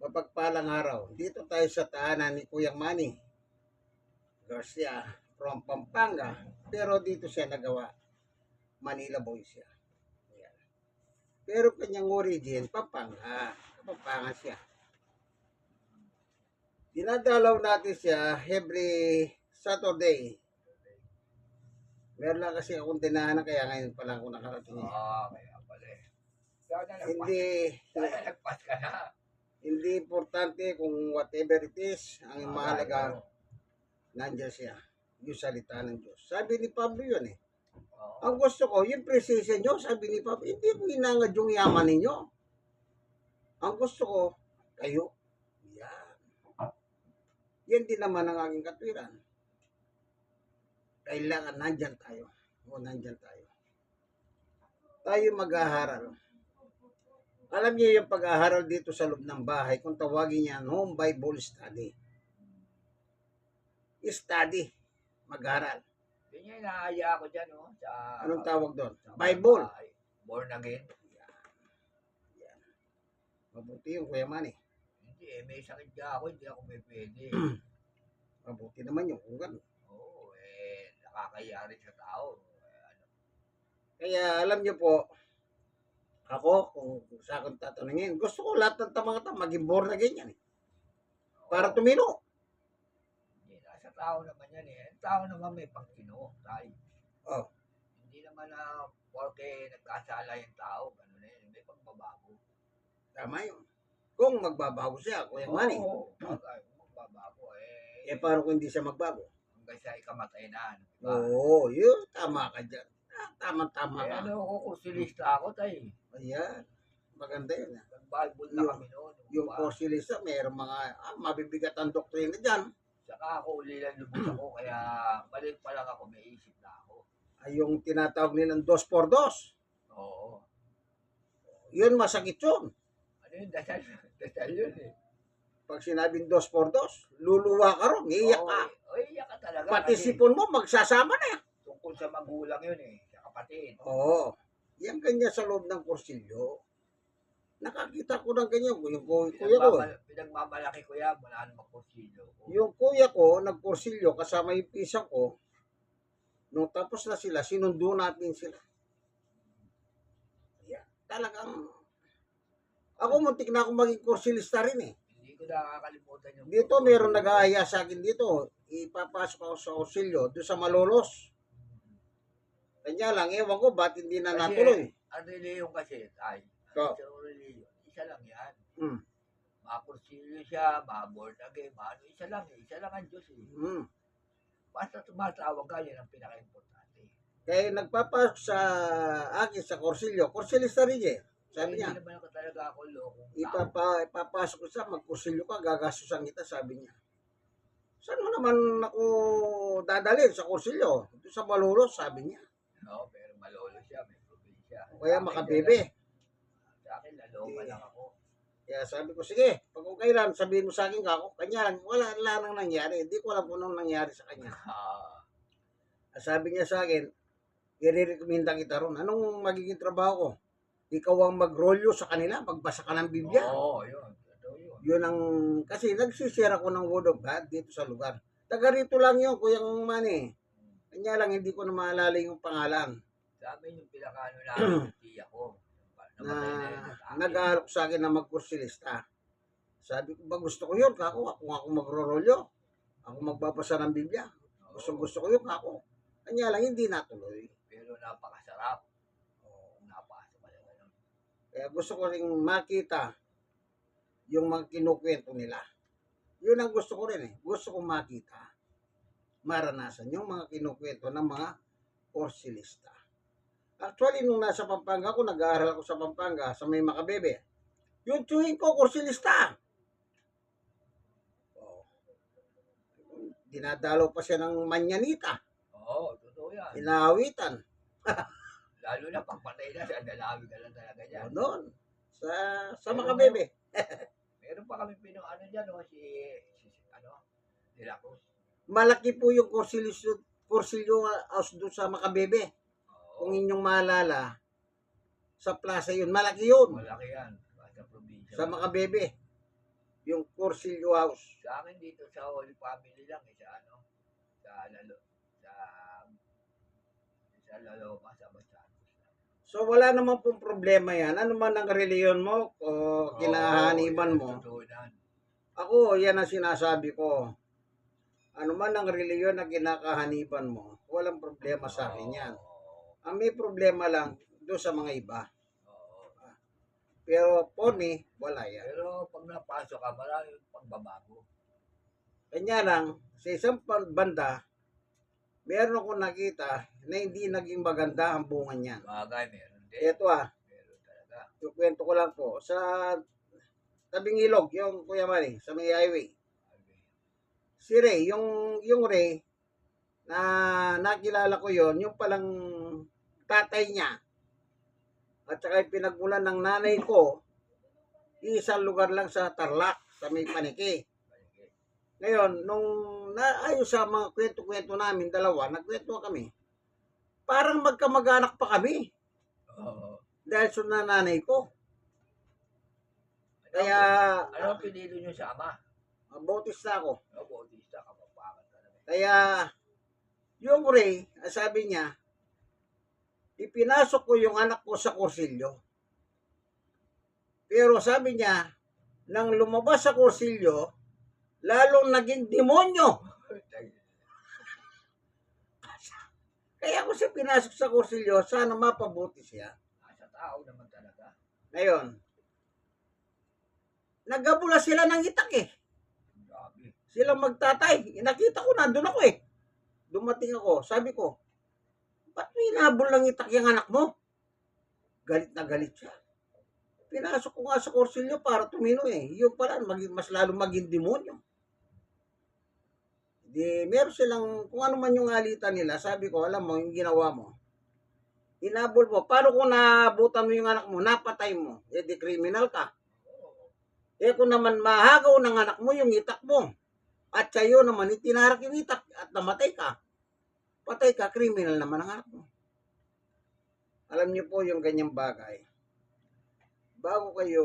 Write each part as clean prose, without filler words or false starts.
Mapagpalang araw. Dito tayo sa tahanan ni Kuyang Manny Garcia from Pampanga. Pero dito siya nagawa. Manila boy siya. Ayan. Pero kanyang origin, Pampanga. Pampanga siya. Dinadalaw natin siya every Saturday. Meron lang kasi akong tinahanan kaya ngayon pa lang ako nakarating. Kaya pala eh. Hindi, Sana nagpas ka na. hindi importante kung whatever it is. Ang mahalaga, Oo. nandiyan siya. Yung salita ng Diyos. Sabi ni Pablo yun eh. Oo. Ang gusto ko, yung presensya nyo, sabi ni Pablo, hindi ko inangad yung yaman ninyo. Ang gusto ko, kayo. Yan. Yan din naman ang aking katwiran. Kailangan nandyan tayo. O nandyan tayo. Tayo mag-aharal. Alam niyo yung pag-aharal dito sa loob ng bahay, kung tawagin niya home Bible study. Study. Mag-aral. Yun yung inaaya ako dyan, no? Sa, Anong tawag doon? sa Bible. bahay. Born again. Yan. Mabuti yung Kuya Manny. Hindi eh, may sakit ka ako, hindi ako may pwede. Mabuti naman yung kung gano'n. Oo, nakakaya rin sa tao. Kaya alam niyo po, ako, kung sa akin tatanungin, gusto ko lahat ng mga tao maging born again yan eh. Para tumino. Hindi, nasa tao naman yan eh. Ang tao naman may pagkino, tayo. Oh. Hindi naman na porque nagkasala yung tao, gano'n eh, may pagbabago. Tama yun. Kung magbabago siya, Kuya Manny. Oo, magbabago eh. Paano kung hindi siya magbago? Hanggang sa ikamatay na. Oo, yun. Tama ka dyan. Tama-tama ka. Ano ako, kursilista ako tayo. Ayan. Maganda yun. Nag-Bible na kami noon. Yung kursilista, mayroong mga mabibigat ang doktrina dyan. Saka ako ulilan lubos ako, kaya balik pa lang ako, may isip na ako. Ay, yung tinatawag nilang 2x2. Oo. Yun, masakit yun. Ano yun, dasal yun eh. Pag sinabing 2x2, luluwa ka ron, iiyak ka. Oo, iiyak ka talaga. Pati kasi sipon mo, magsasama na. tungkol sa magulang yun eh, sa kapatid. Oo. Yan kanya sa loob ng kursilyo. Nakakita ko ng ganyan. Yung kuya ko. Pinagmamalaki ko yan, wala namang kursilyo. Yung kuya ko, nagkursilyo kasama yung pisang ko. Nung tapos na sila, sinundo natin sila. Yan. Talagang, ako muntik na akong maging kursilista rin eh. Hindi ko nakakalimutan yung... Dito, meron nag-aaya sa akin dito. Ipapasok ako sa kursilyo, doon sa Malolos. Kanya lang, ewan ko, ba't hindi na natuloy? Ang reliyon kasi, So, reliyon, isa lang yan. mm, Makursilyo siya, ma-born again, isa lang eh, isa lang ang Diyos eh. Basta tumatawag ka, yan ang pinaka-importante. kaya nagpapasok sa akin sa kursilyo, kursilista rin eh. Sabi niya, Hindi naman ako talaga ako loko. ipapasok ko sa magkursilyo ka, gagastusan kita, sabi niya. Saan mo naman ako dadalhin sa kursilyo? Ito sa Malolos, sabi niya. No, pero malolo siya, may probinsya. Kaya makabebe. Sa akin, laloka lang ako. Kaya sabi ko, sige, pag kung kailan, sabihin mo sa akin ka ako, kanya lang, wala nang nangyari. Hindi ko alam kung anong nangyari sa kanya. Sabi niya sa akin, i-recommenda kita ron. Anong magiging trabaho ko? Ikaw ang magrolyo sa kanila, magbasa ka ng Biblia. Oo, yun. Yun ang, kasi nagsishare ako ng word of God dito sa lugar. Taga rito lang yun, Kuyang Manny. Kanya lang, hindi ko na maalala yung pangalan. Sa amin yung pinakaano namin, tiya ko. Na nag-aalok sa akin na magkursilista. Sabi ko, ba gusto ko yun, kako, ako magro-rolyo. Ako magbabasa ng Biblia. Gusto ko yun, kako. Kanya lang, hindi natuloy. Pero napakasarap. Napakasarap. Kaya gusto ko rin makita yung mga kinukwento nila. Yun ang gusto ko rin eh. Gusto ko makita, maranasan yung mga kinukwento ng mga kursilista. Actually, nung nasa Pampanga ako, nag-aaral ako sa Pampanga, sa may Makabebe. Yung tiyuhin ko, kursilista. Oh. Dinadalaw pa siya ng manyanita. Oo, totoo yan. Inaawitan. Lalo na pagpatay na, sa dalawi ka lang talaga dyan. Doon. Sa Makabebe. Meron pa kami ano dyan, no? si De La Cruz. Malaki po yung kursilyo house doon sa Makabebe. Kung inyong maalala, sa plaza yun, malaki yun. Malaki yan, sa probinsya. Sa Makabebe. Yung Cursillo House. Sa akin dito sa Holy Family lang, sa ano, sa Laloma, sa Basantos. So wala naman pong problema yan. Ano man ang reliyon mo o kinahaniban mo. Ako, yan ang sinasabi ko. Ano man ang reliyon na kinakahaniban mo, walang problema sa akin yan. Ang may problema lang doon sa mga iba. Pero for me, wala yan. Pero pag napasok ka, maraming pagbabago. Kanya lang, sa isang banda, meron akong nakita na hindi naging maganda ang bunga niyan. Bagay, meron din. Ito Meron talaga. yung kwento ko lang po. Sa tabing ilog, yung Kuya Manny, sa may highway. Si Ray, yung Ray, na nakilala ko yon, yung palang tatay niya. At saka pinagmulan ng nanay ko, isang lugar lang sa Tarlac, sa may Paniki. Ngayon, nung naayos sa mga kwento-kwento namin, dalawa, nagkwento kami. Parang magkamag-anak pa kami. Dahil sa nanay ko. Kaya, ano pinili nyo sa ama? Bautista ako. Bautista ka, mapangat talaga. Kaya, yung Ray, sabi niya, ipinasok ko yung anak ko sa Cursillo. Pero sabi niya, nang lumabas sa Cursillo, lalong naging demonyo. Kaya ko siya pinasok sa Cursillo, sana mapabuti siya. Sa tao naman talaga. Ngayon, nagabula sila ng itak eh. Grabe. Sila magtatay. Nakita ko, nandun ako eh. Dumating ako, sabi ko, ba't may nabol ng itak yung anak mo? Galit na galit siya. Pinasok ko nga sa Cursillo para tumino eh. Yung pala, mas lalo maging demonyo. Di, meron silang, kung ano man yung alitan nila, sabi ko, alam mo, yung ginawa mo, inabol mo, paano kung nabutan mo yung anak mo, napatay mo, eh di criminal ka. Eh kung naman mahagaw ng anak mo yung itak mo, at sa'yo naman itinarak yung itak at namatay ka, patay ka, criminal naman ang anak mo. Alam niyo po yung ganyang bagay. Bago kayo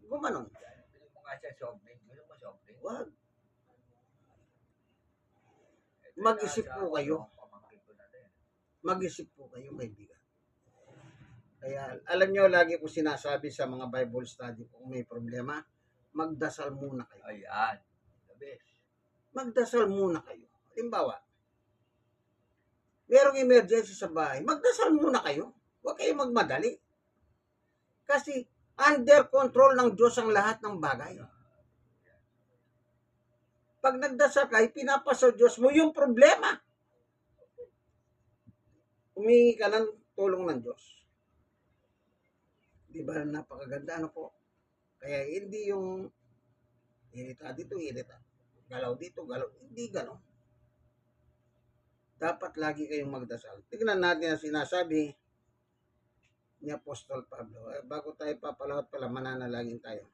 gumanon. Pili mo nga siya sobrang. Gusto mo sobrang? Wag. Mag-isip po kayo. Mag-isip po kayo, kaibigan. Kaya, alam nyo, lagi ko sinasabi sa mga Bible study, kung may problema, magdasal muna kayo. Ayan. The best. Magdasal muna kayo. Halimbawa, merong emergency sa bahay, magdasal muna kayo. Huwag kayong magmadali. Kasi, under control ng Diyos ang lahat ng bagay. Pag nagdasal ka, pinapasa Diyos mo yung problema. Humingi ka ng tulong ng Diyos. Di ba napakaganda, ano po? Kaya hindi yung irita dito, irita. Galaw dito, galaw. Hindi gano'n. Dapat lagi kayong magdasal. Tignan natin ang sinasabi ni Apostol Pablo. Bago tayo papalawat pala, mananalangin tayo.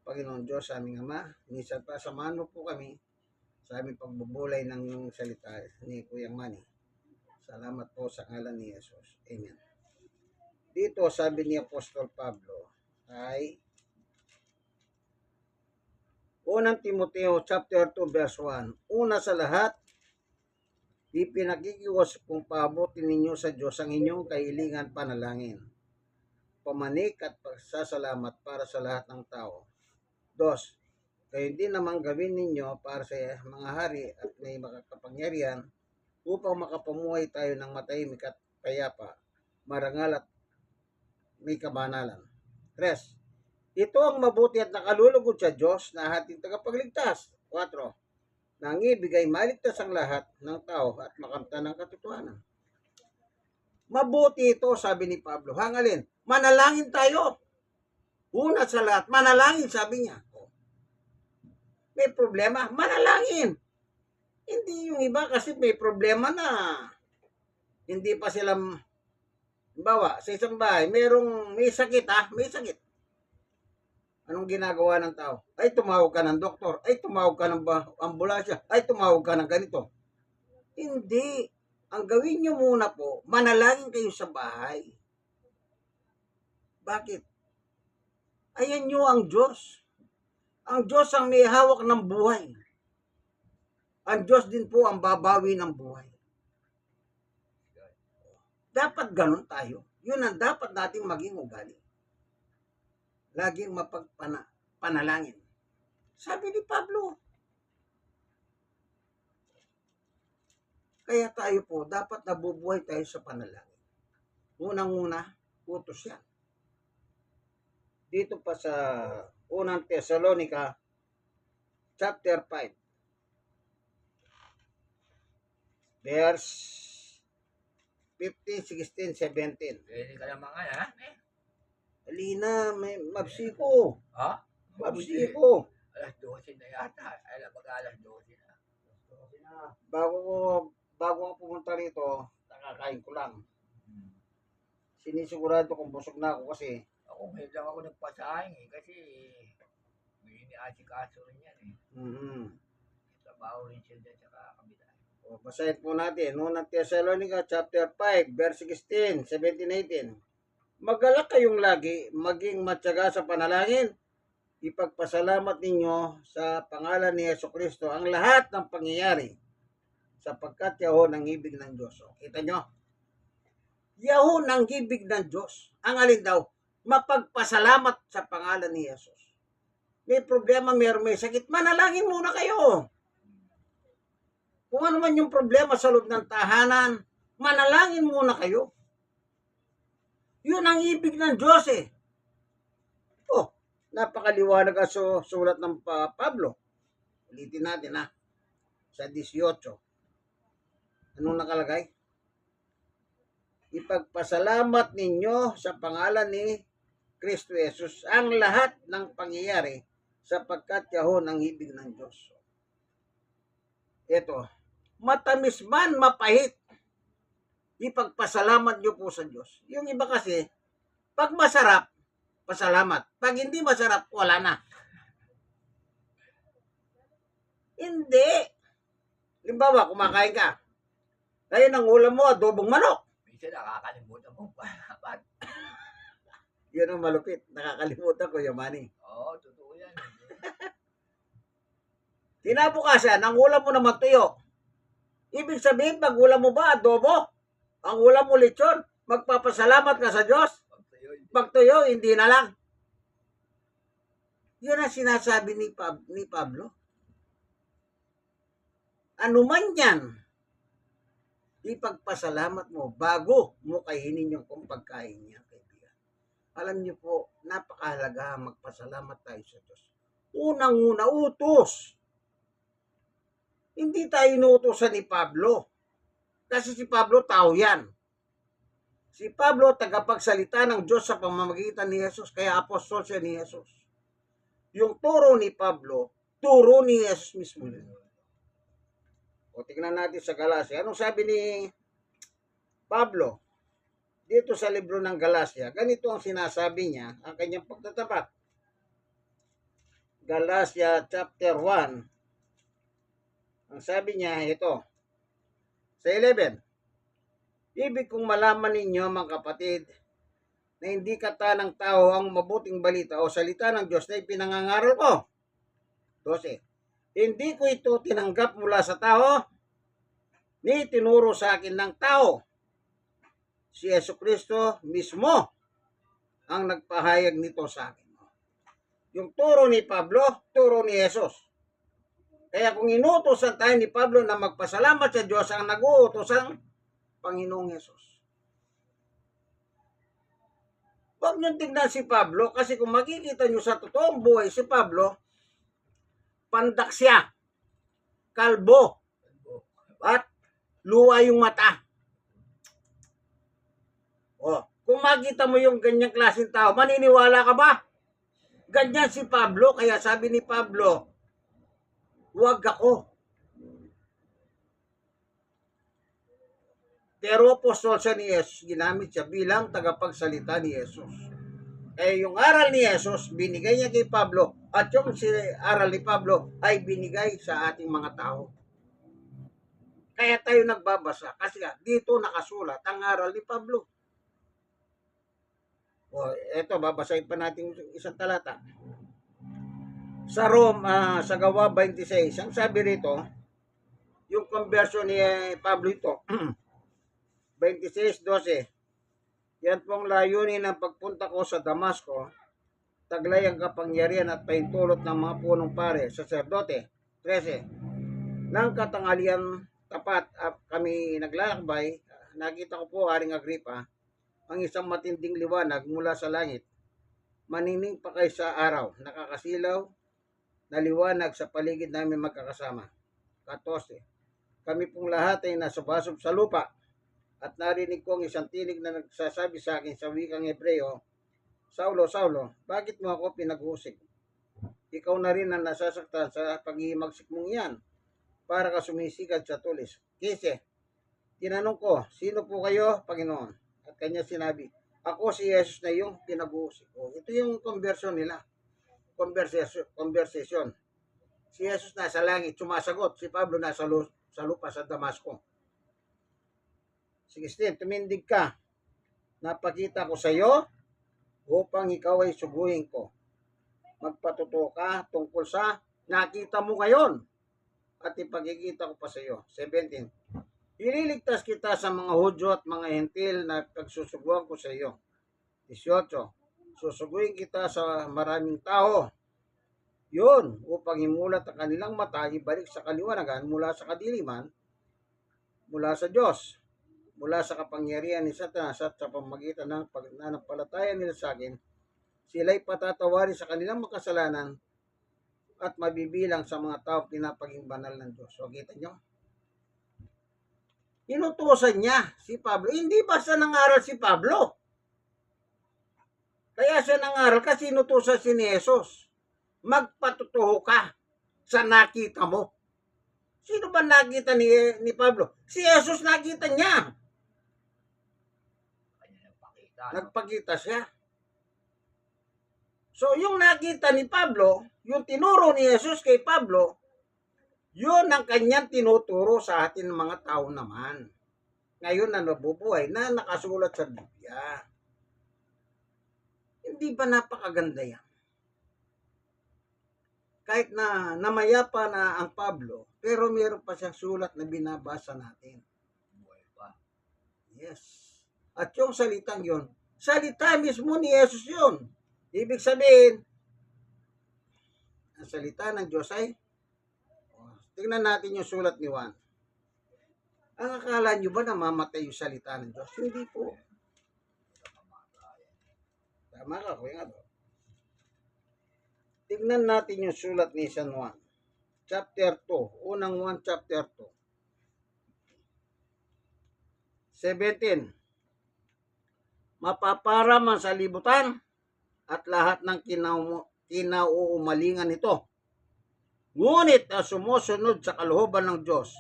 Panginoon Diyos, aming Ama, minsan pa samahan mo po kami sa aming pagbubulay ng salita ni Kuya Manny. Salamat po sa ngalan ni Jesus. Amen. Dito sabi ni Apostol Pablo ay unang Timoteo chapter 2 verse 1. Una sa lahat, ipinakikiwas kung paabutin ninyo sa Diyos ang inyong kahilingan panalangin, pamanik at pagsasalamat para sa lahat ng tao. 2. Kayo din naman gawin ninyo para sa mga hari at may makakapangyarihan upang makapamuhay tayo ng matahimik at payapa, marangal at may kabanalan. 3. Ito ang mabuti at nakalulugod sa Diyos na ating tagapagligtas. 4. Nang ibigay maligtas ang lahat ng tao at makamtan ng katotohanan. Mabuti ito, sabi ni Pablo. Hangalin, manalangin tayo. Una sa lahat, manalangin, sabi niya. May problema, manalangin. Hindi yung iba kasi may problema na hindi pa sila, bawa sa isang bahay, may sakit may sakit. Anong ginagawa ng tao? Ay, tumawag ka ng doktor. Ay, tumawag ka ng ambulansya. Ay, tumawag ka ng ganito. Hindi. Ang gawin nyo muna po, manalangin kayo sa bahay. Bakit? Ayan nyo ang Diyos. Ang Diyos ang may hawak ng buhay. Ang Diyos din po ang babawi ng buhay. Dapat ganun tayo. Yun ang dapat nating maging ugali. Laging mapagpanalangin. Sabi ni Pablo. Kaya tayo po, dapat nabubuhay tayo sa panalangin. Unang-una, utos yan. Dito pa sa unang Thessalonica, chapter 5, verse 15, 16, 17. Pwede ka naman ha? Alina, may mabsiko. Ha? Mabsiko. Alas 12 na yata. Alam ba alas 12 na? Bago ako pumunta rito, nakakain ko lang. Sinisigurado kung busog na ako kasi. Ako, ngayon lang ako nagpasahin kasi may iniasikaso rin yan Trabaho rin siya dyan sa kabila. Basahin po natin. Unang Thessalonica chapter 5, verse 16, 17, 18. Magalak kayong lagi, maging matyaga sa panalangin. Ipagpasalamat ninyo sa pangalan ni Jesucristo ang lahat ng pangyayari sapagkat yaho ng ibig ng Diyos. Kita nyo? Yaho ng ibig ng Diyos. Ang alin daw? Mapagpasalamat sa pangalan ni Jesus. May problema, may sakit, manalangin muna kayo. Kung ano man yung problema sa loob ng tahanan, manalangin muna kayo. Yun ang ibig ng Diyos napakaliwanag ang sulat ng Pablo. Ulitin natin sa 18. Anong nakalagay? Ipagpasalamat ninyo sa pangalan ni Kristo Jesus ang lahat ng pangyayari sapagkat yaho ng ibig ng Diyos. Ito, matamis man mapahit, ipagpasalamat nyo po sa Diyos. Yung iba kasi, pag masarap, pasalamat. Pag hindi masarap, wala na. Hindi. Limbawa, kumakain ka. Ngayon ang ulam mo, adobong manok. Minsan nakakalimutan mo pa. Yun ang malupit. Nakakalimutan ko yung money. Oo, totoo yan. Kinabukasan, ang ulam mo naman tuyo. Ibig sabihin, pag ulam mo ba, adobo? Ang ulam mo lechon, magpapasalamat ka sa Diyos. Pag tuyo, hindi na lang. Yun ang sinasabi ni Pablo. Ano man yan, ipagpasalamat mo bago mo kainin yung kung pagkain niya, kaibigan. Alam niyo po, napakahalaga magpasalamat tayo sa Diyos. Unang-una, utos. Hindi tayo inuutosan ni Pablo. Kasi si Pablo, tao yan. Si Pablo, tagapagsalita ng Diyos sa pamamagitan ni Jesus, kaya apostol siya ni Jesus. Yung turo ni Pablo, turo ni Jesus mismo. O tingnan natin sa Galacia. Anong sabi ni Pablo? Dito sa libro ng Galacia, ganito ang sinasabi niya, ang kanyang pagtatapat. Galacia chapter 1. Ang sabi niya, ito. Sa 11. Ibig kong malaman ninyo, mga kapatid, na hindi kata ng tao ang mabuting balita o salita ng Diyos na ipinangangaral ko. 12. Hindi ko ito tinanggap mula sa tao, ni tinuro sa akin ng tao. Si Jesucristo mismo ang nagpahayag nito sa akin. Yung turo ni Pablo, turo ni Jesus. Kaya kung inuutosan tayo ni Pablo na magpasalamat sa Diyos, ang nag-uutos ang Panginoong Jesus. Huwag nyo tignan si Pablo kasi kung makikita nyo sa totoong buhay si Pablo, pandak siya, kalbo, at luwa yung mata. Kung makita mo yung ganyang klaseng tao, maniniwala ka ba? Ganyan si Pablo, kaya sabi ni Pablo, huwag ako. Pero apostol siya ni Jesus, ginamit siya bilang tagapagsalita ni Jesus. Yung aral ni Jesus, binigay niya kay Pablo, at yung aral ni Pablo ay binigay sa ating mga tao. Kaya tayo nagbabasa, kasi dito nakasulat ang aral ni Pablo. O, eto, babasahin pa natin yung isang talata. Sa Rome, sa Gawa 26, ang sabi rito, yung conversion ni Pablo ito, 26:12. Yan pong layunin ng pagpunta ko sa Damasco, taglay ang kapangyarihan at pahintulot ng mga punong pare, saserdote. 13. Nang katanghalian tapat at kami naglalakbay, nakita ko po, Haring Agripa, ang isang matinding liwanag mula sa langit. Manining pa kay sa araw, nakakasilaw na liwanag sa paligid namin magkakasama. 14. Kami pong lahat ay nasabasob sa lupa at narinig ko ang isang tinig na nagsasabi sa akin sa wikang Hebreo, Saulo, Saulo, bakit mo ako pinag-uusig? Ikaw na rin ang nasasaktan sa paghihimagsik mong iyan para ka sumisigad sa tulis. 15. Tinanong ko, sino po kayo, Panginoon? At kanya sinabi, ako si Jesus na yung pinag-uusig. Ito yung conversion nila. Conversation. Si Jesus nasa langit, sumasagot. Si Pablo nasa lupa sa Damasco. 16. Tumindig ka. Napakita ko sa iyo upang ikaw ay suguhin ko. Magpatuto ka tungkol sa nakita mo ngayon at ipagkikita ko pa sa iyo. 17. Ililigtas kita sa mga Hudyo at mga Hentil na pagsusuguan ko sa iyo. 18. Susuguin kita sa maraming tao. Yun, upang himulat ang kanilang mata, ibalik sa kaliwanagan mula sa kadiliman, mula sa Diyos, mula sa kapangyarihan ni Satanas at sa pamagitan ng pagnanampalataya nila sa akin, sila'y patatawarin sa kanilang makasalanan at mabibilang sa mga tao pinapaging banal ng Diyos. So, kita nyo? Inutusan niya si Pablo. Hindi basta nangaral si Pablo. Kaya siya nangaral kasi inutusan si ni Jesus. Magpatutuho ka sa nakita mo. Sino ba nakita ni Pablo? Si Jesus nakita niya. Nagpakita siya. So, yung nakita ni Pablo, yung tinuro ni Jesus kay Pablo, yun ang kanyang tinuturo sa atin ng mga tao naman. Ngayon na nabubuhay, na nakasulat sa Biblia. Hindi ba napakaganda yan? Kahit na namayapa na ang Pablo, pero meron pa siyang sulat na binabasa natin. Yes. At yung salitang yun, salita mismo ni Jesus yun. Ibig sabihin, ang salita ng Diyos ay, tingnan natin yung sulat ni Juan. Ang akala nyo ba namamatay yung salita ng Diyos? Hindi po. Tama ka, kuya nga. Tignan natin yung sulat ni San Juan. Chapter 2. Unang 1, chapter 2. 17. Mapaparam ang salibutan at lahat ng kinauumalingan nito. Ngunit ang sumusunod sa kalooban ng Diyos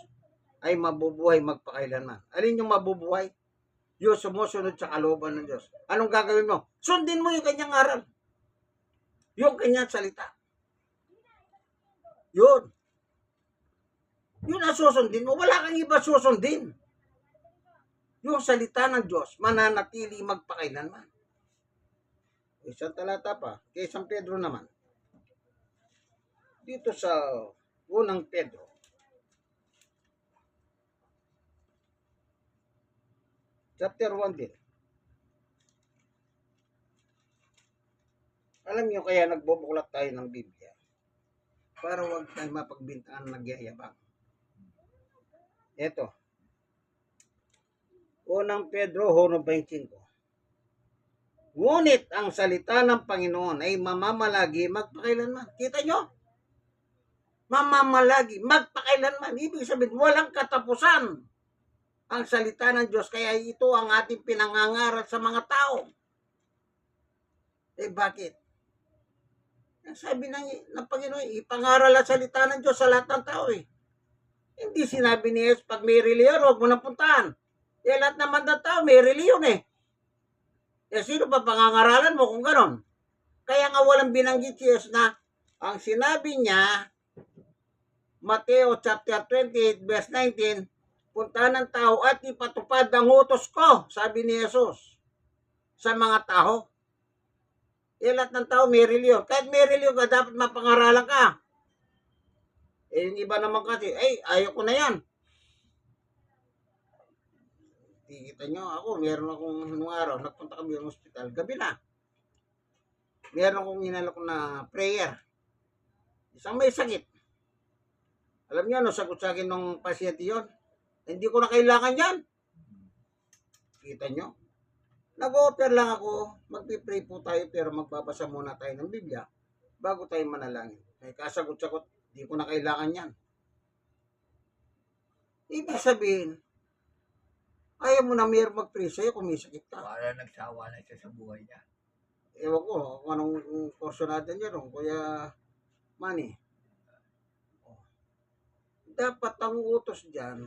ay mabubuhay magpakailanman. Alin yung mabubuhay? Yung sumusunod sa kalooban ng Diyos. Anong gagawin mo? Sundin mo yung kanyang aral. Yung kanyang salita. Yun. Yun ang susundin mo. Wala kang iba susundin. Yung salita ng Diyos, mananatili magpakailanman. Isang talata pa, kay San Pedro naman. Dito sa unang Pedro. Chapter 1 din. Alam niyo kaya nagbubuklat tayo ng Biblia para huwag tayo mapagbintaan nagyayabang. Ito. Unang Pedro 1:25. Ngunit ang salita ng Panginoon ay mamamalagi magpakailanman. Kita nyo? Mamamalagi magpakailanman. Ibig sabihin, walang katapusan ang salita ng Diyos. Kaya ito ang ating pinangangaral sa mga tao. Bakit? Sabi ng Panginoon, ipangaral ang salita ng Diyos sa lahat ng tao Hindi sinabi ni Jesus, pag may reliyon, huwag mo nang puntahan. Lahat naman ng tao, may reliyon sino ba pangangaralan mo kung ganon? Kaya nga walang binanggit si Jesus na ang sinabi niya, Mateo chapter 28, verse 19, puntahan ng tao at ipatupad ang utos ko, sabi ni Jesus, sa mga tao. Lahat ng tao may reliyon. Kahit may reliyon ka, dapat mapangaralan ka. Yung iba naman kasi, ayaw ko na yan. Kita nyo, ako, meron akong nung araw, nagpunta kami ng hospital, gabi na. Meron akong inalok na prayer. Isang may sakit. Alam niyo, sagot sa akin ng pasyente yon, hindi ko na kailangan yan. Kita nyo? Nag-offer lang ako, magpipray po tayo, pero magbabasa muna tayo ng Biblia bago tayo manalangin. Kasagot-sagot, hindi ko na kailangan yan. Ibig sabihin, ayaw mo na mayroong mag-pray sa'yo kung may sakit ka. Para nagsawa na siya sa buhay niya. Ewan ko kung anong kurso natin yan, Kuya Manny. Dapat ang utos dyan,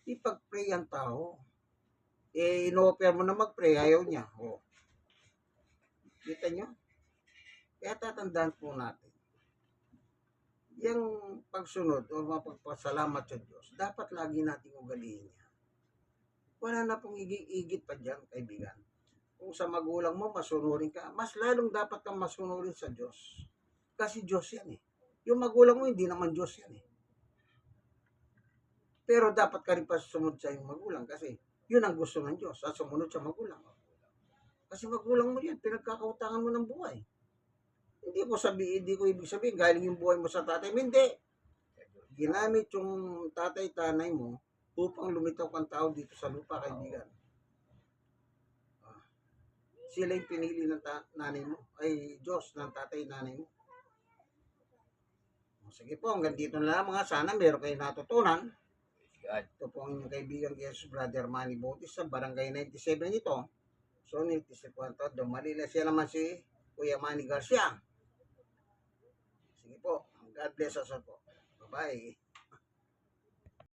ipag-pray ang tao. In-offer mo na mag-pray, ayaw niya. Kita nyo? Kaya tatandaan po natin, yung pagsunod o mapagpasalamat sa Diyos, dapat lagi nating ugaliin niya. Wala na pong igit pa dyan, kaibigan. Kung sa magulang mo, masunurin ka, mas lalong dapat kang masunurin sa Diyos. Kasi Diyos yan eh. Yung magulang mo, hindi naman Diyos yan eh. Pero dapat ka rin pa sumunod sa iyong magulang kasi yun ang gusto ng Diyos, sa sumunod sa magulang. Kasi magulang mo yan, pinagkakautangan mo ng buhay. Hindi ko ibig sabihin, galing yung buhay mo sa tatay mo, hindi. Ginamit yung tatay-tanay mo upang lumitaw kang tao dito sa lupa, kaibigan. Sila yung pinili ng nanay mo, ay Diyos ng tatay-nanay mo. Sige po, hanggang dito na lang mga, sana meron kayo natutunan. Ito po ang inyong kaibigan Jesus, Brother Manny Botis sa Barangay 97 ito. So, 97 to, Manila, siya naman si Kuya Manny Garcia. Sige po, God bless us po. Bye-bye.